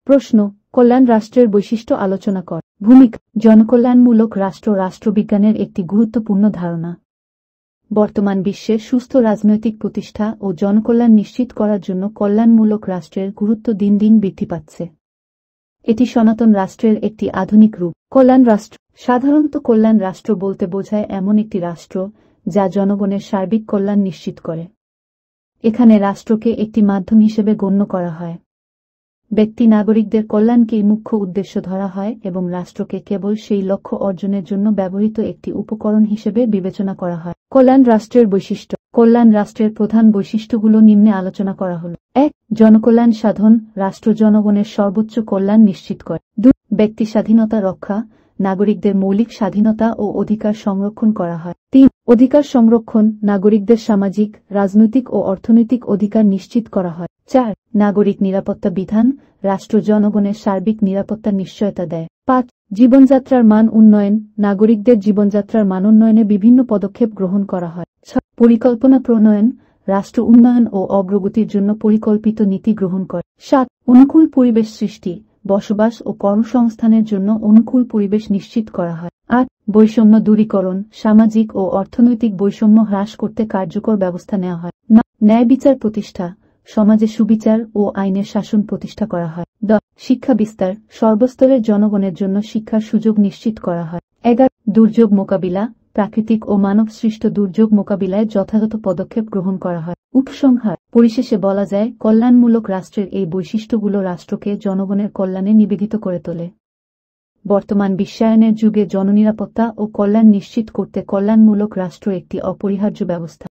প্রশ্ন, কল্যাণ রাষ্ট্রের বৈশিষ্ট্য আলোচনা কর। ভূমিকা, জনকল্যাণমূলক রাষ্ট্র রাষ্ট্রবিজ্ঞানের একটি গুরুত্বপূর্ণ ধারণা। বর্তমান বিশ্বে সুস্থ রাজনৈতিক প্রতিষ্ঠা ও জনকল্যাণ নিশ্চিত করার জন্য কল্যাণমূলক রাষ্ট্রের গুরুত্ব দিন দিন বৃদ্ধি পাচ্ছে। এটি সনাতন রাষ্ট্রের একটি আধুনিক রূপ। কল্যাণ রাষ্ট্র, সাধারণত কল্যাণ রাষ্ট্র বলতে বোঝায় এমন একটি রাষ্ট্র যা জনগণের সার্বিক কল্যাণ নিশ্চিত করে। এখানে রাষ্ট্রকে একটি মাধ্যম হিসেবে গণ্য করা হয়। ব্যক্তি নাগরিকদের কল্যাণকেই মুখ্য উদ্দেশ্য ধরা হয় এবং রাষ্ট্রকে কেবল সেই লক্ষ্য অর্জনের জন্য ব্যবহৃত একটি উপকরণ হিসেবে বিবেচনা করা হয়। কল্যাণ রাষ্ট্রের বৈশিষ্ট্য। কল্যাণ রাষ্ট্রের প্রধান বৈশিষ্ট্যগুলো নিম্নে আলোচনা করা হল। ১. জনকল্যাণ সাধন, রাষ্ট্র জনগণের সর্বোচ্চ কল্যাণ নিশ্চিত করে। ২. ব্যক্তি স্বাধীনতা রক্ষা, নাগরিকদের মৌলিক স্বাধীনতা ও অধিকার সংরক্ষণ করা হয়। ৩. অধিকার সংরক্ষণ, নাগরিকদের সামাজিক, রাজনৈতিক ও অর্থনৈতিক অধিকার নিশ্চিত করা হয়। ৪. নাগরিক নিরাপত্তা বিধান, রাষ্ট্র জনগণের সার্বিক নিরাপত্তার নিশ্চয়তা দেয়। ৫. জীবনযাত্রার মান উন্নয়ন, নাগরিকদের জীবনযাত্রার মান উন্নয়নে বিভিন্ন পদক্ষেপ গ্রহণ করা হয়। ৬. পরিকল্পনা প্রণয়ন, রাষ্ট্র উন্নয়ন ও অগ্রগতির জন্য পরিকল্পিত নীতি গ্রহণ করে। ৭. অনুকূল পরিবেশ সৃষ্টি, বসবাস ও কর্মসংস্থানের জন্য অনুকূল পরিবেশ নিশ্চিত করা হয়। ৮. বৈষম্য দূরীকরণ, সামাজিক ও অর্থনৈতিক বৈষম্য হ্রাস করতে কার্যকর ব্যবস্থা নেওয়া হয়। ৯. ন্যায় বিচার প্রতিষ্ঠা, সমাজে সুবিচার ও আইনের শাসন প্রতিষ্ঠা করা হয়। ১০. শিক্ষা বিস্তার, সর্বস্তরের জনগণের জন্য শিক্ষার সুযোগ নিশ্চিত করা হয়। ১১. দুর্যোগ মোকাবিলা, প্রাকৃতিক ও মানবসৃষ্ট দুর্যোগ মোকাবিলায় যথাযথ পদক্ষেপ গ্রহণ করা হয়। উপসংহার, পরিশেষে বলা যায়, কল্যাণমূলক রাষ্ট্রের এই বৈশিষ্ট্যগুলো রাষ্ট্রকে জনগণের কল্যাণে নিবেদিত করে তোলে। বর্তমান বিশ্বায়নের যুগে জননিরাপত্তা ও কল্যাণ নিশ্চিত করতে কল্যাণমূলক রাষ্ট্র একটি অপরিহার্য ব্যবস্থা।